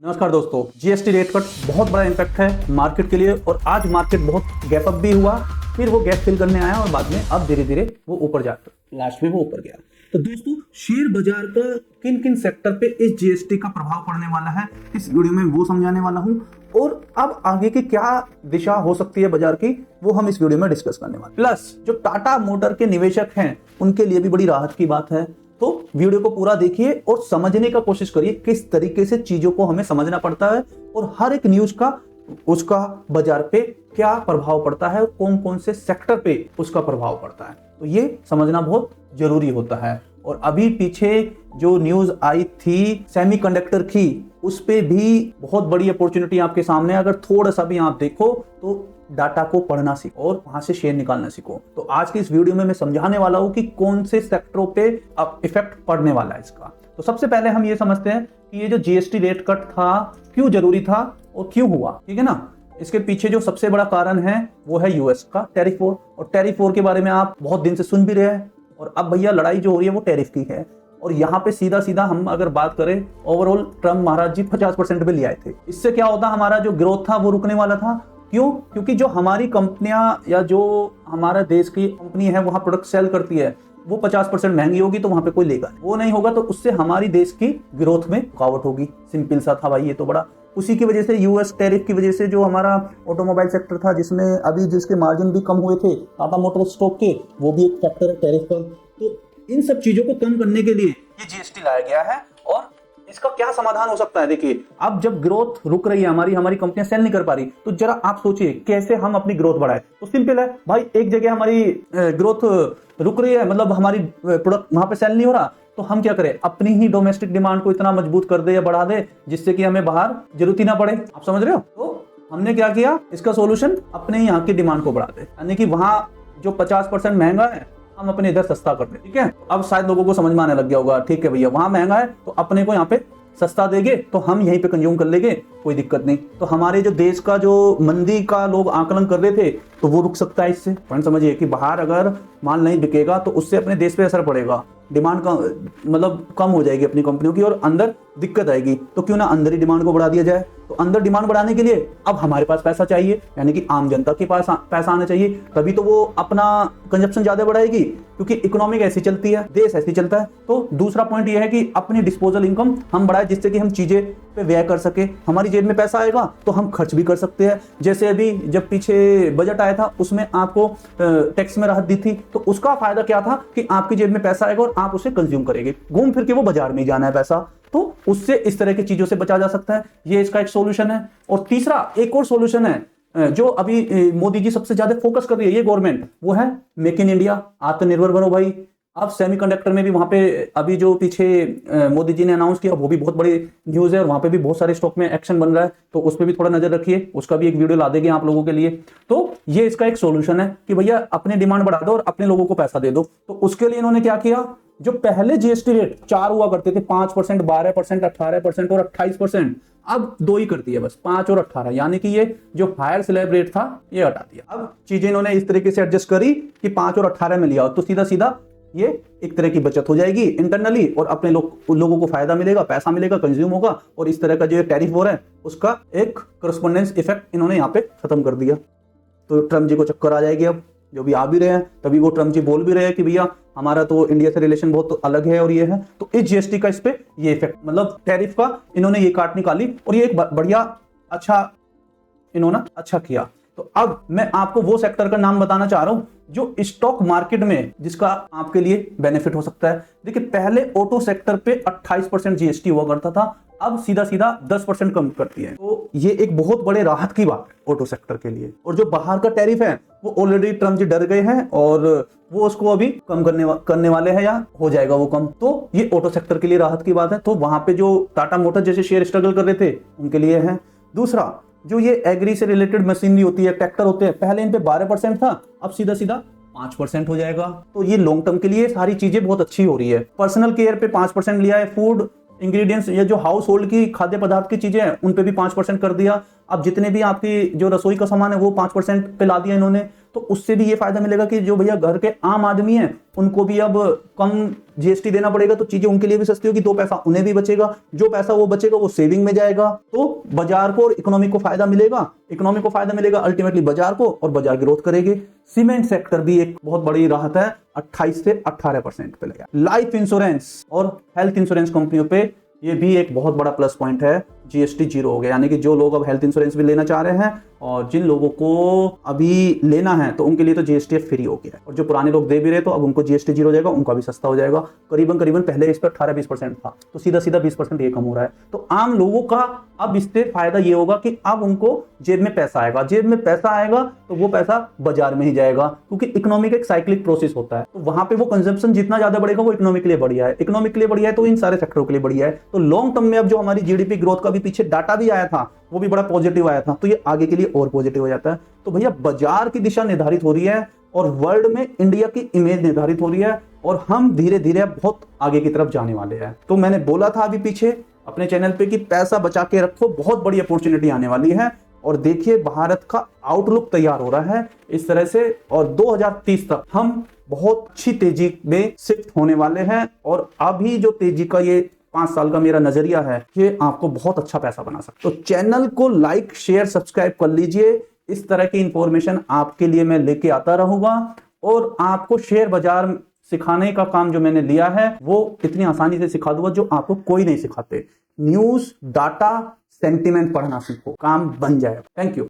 नमस्कार दोस्तों, GST rate cut बहुत बड़ा इम्पैक्ट है मार्केट के लिए और आज मार्केट बहुत गैप अप भी हुआ, फिर वो गैप फिल करने आया और बाद में अब धीरे धीरे वो ऊपर जाता, लास्ट में वो ऊपर गया। तो दोस्तों, शेयर बाजार का किन किन सेक्टर पे इस जीएसटी का प्रभाव पड़ने वाला है इस वीडियो में वो समझाने वाला हूँ और अब आगे की क्या दिशा हो सकती है बाजार की वो हम इस वीडियो में डिस्कस करने वाले। प्लस जो टाटा मोटर के निवेशक हैं उनके लिए भी बड़ी राहत की बात है। तो वीडियो को पूरा देखिए और समझने का कोशिश करिए किस तरीके से चीजों को हमें समझना पड़ता है और हर एक न्यूज का उसका बाजार पे क्या प्रभाव पड़ता है और कौन कौन से सेक्टर पे उसका प्रभाव पड़ता है। तो ये समझना बहुत जरूरी होता है। और अभी पीछे जो न्यूज आई थी सेमीकंडक्टर की, उस पे भी बहुत बड़ी अपॉर्चुनिटी आपके सामने। अगर थोड़ा सा भी आप देखो तो डाटा को पढ़ना सीखो और वहां से शेयर निकालना सीखो। तो आज की इस वीडियो में मैं समझाने वाला हूं कि कौन से सेक्टरों पे अब इफेक्ट पड़ने वाला है इसका। तो सबसे पहले हम ये समझते हैं कि ये जो जीएसटी रेट कट था क्यों जरूरी था और क्यों हुआ, ठीक है ना। इसके पीछे जो सबसे बड़ा कारण है वो है यूएस का टैरिफ वॉर। और टैरिफ वॉर के बारे में आप बहुत दिन से सुन भी रहे हैं और अब भैया लड़ाई जो हो रही है वो टैरिफ की है। और यहाँ पे सीधा सीधा हम अगर बात करें, ओवरऑल ट्रम्प महाराज जी 50% पे ले आए थे। इससे क्या होता, हमारा जो ग्रोथ था वो रुकने वाला था। क्यों? क्योंकि जो हमारी कंपनियां या जो हमारा देश की कंपनी है वहां प्रोडक्ट सेल करती है वो 50% महंगी होगी तो वहां पे कोई लेगा, वो नहीं होगा तो उससे हमारी देश की ग्रोथ में रुकावट होगी। सिंपल सा था भाई ये तो बड़ा। उसी की वजह से यूएस टैरिफ की वजह से जो हमारा ऑटोमोबाइल सेक्टर था जिसमें अभी जिसके मार्जिन भी कम हुए थे टाटा मोटर स्टॉक के, वो भी एक फैक्टर है टैरिफ पर। तो इन सब चीजों को कम करने के लिए ये जीएसटी लाया गया है। और इसका क्या समाधान हो सकता है? देखिए, अब जब ग्रोथ रुक रही है हमारी कंपनियां सेल नहीं कर पा रही, तो जरा आप सोचिए कैसे हम अपनी ग्रोथ बढ़ाएं। तो सिंपल है भाई, एक जगह हमारी ग्रोथ रुक रही है, मतलब हमारी प्रोडक्ट वहां पे सेल नहीं हो रहा, तो हम क्या करें, अपनी ही डोमेस्टिक डिमांड को इतना मजबूत कर दे या बढ़ा दे जिससे कि हमें बाहर जरूरत ही ना पड़े। आप समझ रहे हो? तो हमने क्या किया, इसका सोल्यूशन अपने ही यहाँ की डिमांड को बढ़ा दे, यानी कि वहां जो 50% महंगा है हम अपने इधर सस्ता कर दें। ठीक है, अब शायद लोगों को समझ में आने लग गया होगा। ठीक है भैया, वहां महंगा है तो अपने को यहाँ पे सस्ता देंगे तो हम यहीं पे कंज्यूम कर लेंगे, कोई दिक्कत नहीं। तो हमारे जो देश का जो मंदी का लोग आकलन कर रहे थे तो वो रुक सकता है इससे। पॉइंट समझिए कि बाहर अगर माल नहीं बिकेगा तो उससे अपने देश पे असर पड़ेगा, डिमांड का मतलब कम हो जाएगी अपनी कंपनियों की और अंदर दिक्कत आएगी। तो क्यों ना अंदर ही डिमांड को बढ़ा दिया जाए। तो अंदर डिमांड बढ़ाने के लिए अब हमारे पास पैसा चाहिए, यानी कि आम जनता के पास पैसा आना चाहिए, तभी तो वो अपना कंजप्शन ज्यादा बढ़ाएगी, क्योंकि इकोनॉमिक ऐसी चलती है, देश ऐसी चलता है। तो दूसरा पॉइंट ये है कि अपनी डिस्पोजल इनकम हम बढ़ाए जिससे कि हम चीजें पे व्यय कर सके, हमारी जेब में पैसा आएगा तो हम खर्च भी कर सकते हैं। जैसे अभी जब पीछे बजट आया था उसमें आपको टैक्स में राहत दी थी, तो उसका फायदा क्या था कि आपकी जेब में पैसा आएगा और आप उसे कंज्यूम करेंगे, घूम फिर के वो बाजार में जाना है पैसा, तो उससे इस तरह की चीजों से बचा जा सकता है। ये इसका एक सॉल्यूशन है। और तीसरा एक और सॉल्यूशन है जो अभी मोदी जी सबसे ज्यादा फोकस कर रही है ये गवर्नमेंट, वो है मेक इन इंडिया, आत्मनिर्भर बनो भाई। अब सेमीकंडक्टर में भी वहां पे अभी जो पीछे मोदी जी ने अनाउंस किया वो भी बहुत बड़ी न्यूज है और वहां पे भी बहुत सारे स्टॉक में एक्शन बन रहा है, तो उस पर भी थोड़ा नजर रखिए, उसका भी एक वीडियो ला देंगे आप लोगों के लिए। तो ये इसका एक सॉल्यूशन है कि भैया अपनी डिमांड बढ़ा दो और अपने लोगों को पैसा दे दो। तो उसके लिए इन्होंने क्या किया, जो पहले जीएसटी रेट 4 हुआ करते थे, 5%, 12%, 18% और 28%, अब 2 ही कर दिए बस, 5 और 18, यानी कि ये जो हायर स्लैब रेट था ये हटा दिया। अब चीजें इन्होंने इस तरीके से एडजस्ट करी कि 5 और 18 में लिया तो सीधा सीधा ये एक तरह की बचत हो जाएगी इंटरनली और अपने लोगों को फायदा मिलेगा, पैसा मिलेगा, कंज्यूम होगा। और इस तरह का जो टैरिफ वॉर है उसका एक करस्पॉन्डेंस इफेक्ट इन्होंने यहाँ पे खत्म कर दिया। तो ट्रम्प जी को चक्कर आ जाएगी, अब जो भी आ भी रहे हैं तभी वो ट्रम्प जी बोल भी रहे हैं कि भैया हमारा तो इंडिया से रिलेशन बहुत अलग है और ये है। तो इस जीएसटी का इस पे ये इफेक्ट, मतलब टैरिफ का इन्होंने ये काट निकाली और ये एक बढ़िया अच्छा किया। तो अब मैं आपको वो सेक्टर का नाम बताना चाह रहा हूं जो स्टॉक मार्केट में जिसका आपके लिए बेनिफिट हो सकता है। देखिए, पहले ऑटो सेक्टर पे 28% जीएसटी हुआ करता था, अब सीधा सीधा 10% कम करती है। तो ये एक बहुत बड़े राहत की बात है ऑटो सेक्टर के लिए। और जो बाहर का टैरिफ है वो ऑलरेडी ट्रम्प जी डर गए हैं और वो उसको अभी कम करने वाले हैं या हो जाएगा वो कम। तो ये ऑटो सेक्टर के लिए राहत की बात है। तो वहां पे जो टाटा मोटर जैसे शेयर स्ट्रगल कर रहे थे उनके लिए है। दूसरा, जो ये एग्री से रिलेटेड मशीनरी होती है, ट्रैक्टर होते हैं, पहले इन पे 12% था, अब सीधा सीधा 5% हो जाएगा। तो ये लॉन्ग टर्म के लिए सारी चीजें बहुत अच्छी हो रही है। पर्सनल केयर पे 5% लिया है, फूड इंग्रेडिएंट्स या जो हाउस होल्ड की खाद्य पदार्थ की चीजें हैं उन पे भी 5% कर दिया। अब जितने भी आपकी जो रसोई का सामान है वो 5% पे ला दिया इन्होंने। तो उससे भी ये फायदा मिलेगा कि जो भैया घर के आम आदमी है उनको भी अब कम जीएसटी देना पड़ेगा, तो चीजें उनके लिए भी सस्ती होगी, 2 पैसा उन्हें भी बचेगा, जो पैसा वो बचेगा वो सेविंग में जाएगा, तो बाजार को और इकोनॉमी को फायदा मिलेगा, इकोनॉमी को फायदा मिलेगा अल्टीमेटली बाजार को, और बाजार ग्रोथ करेगी। सीमेंट सेक्टर भी एक बहुत बड़ी राहत है, 28 से 18% पे लगा। लाइफ इंश्योरेंस और हेल्थ इंश्योरेंस कंपनियों पे ये भी एक बहुत बड़ा प्लस पॉइंट है, जीएसटी जीरो हो गया, यानी कि जो लोग अब हेल्थ इंश्योरेंस भी लेना चाह रहे हैं और जिन लोगों को अभी लेना है तो उनके लिए तो जीएसटी फ्री हो गया है, और जो पुराने लोग दे भी रहे तो अब उनको जीएसटी जीरो हो जाएगा, उनका भी सस्ता हो जाएगा। करीबन पहले इस पर 18-20% था, तो सीधा 20% ये कम हो रहा है। तो आम लोगों का अब इससे फायदा ये होगा कि अब उनको जेब में पैसा आएगा, जेब में पैसा आएगा तो वो पैसा बाजार में ही जाएगा, क्योंकि इकोनॉमी का एक साइक्लिक प्रोसेस होता है, तो वहां पे वो कंजम्पशन जितना ज्यादा बढ़ेगा वो इकोनॉमी के लिए बढ़िया है, इकोनॉमी के लिए बढ़िया है तो इन सारे सेक्टरों के लिए बढ़िया है। तो लॉन्ग टर्म में अब जो हमारी जीडीपी ग्रोथ का भी पीछे डाटा भी आया था वो भी बड़ा पॉजिटिव आया था, तो ये आगे के लिए और पॉजिटिव हो जाता है। तो भैया बाजार की दिशा निर्धारित हो रही है और वर्ल्ड में इंडिया की इमेज निर्धारित हो रही है, और हम धीरे धीरे बहुत आगे की तरफ जाने वाले हैं। तो मैंने बोला था अभी पीछे अपने चैनल पे कि पैसा बचा के रखो, बहुत बड़ी अपॉर्चुनिटी आने वाली है, और देखिए भारत का आउटलुक तैयार हो रहा है इस तरह से, और 2030 तक हम बहुत अच्छी तेजी में शिफ्ट होने वाले हैं। और अभी जो तेजी का ये 5 साल का मेरा नजरिया है कि आपको बहुत अच्छा पैसा बना सकते। तो चैनल को लाइक शेयर सब्सक्राइब कर लीजिए, इस तरह की इंफॉर्मेशन आपके लिए मैं लेके आता रहूंगा, और आपको शेयर बाजार सिखाने का काम जो मैंने लिया है वो इतनी आसानी से सिखा दूंगा जो आपको कोई नहीं सिखाते। न्यूज, डाटा, सेंटिमेंट पढ़ना सीखो, काम बन जाएगा। Thank you.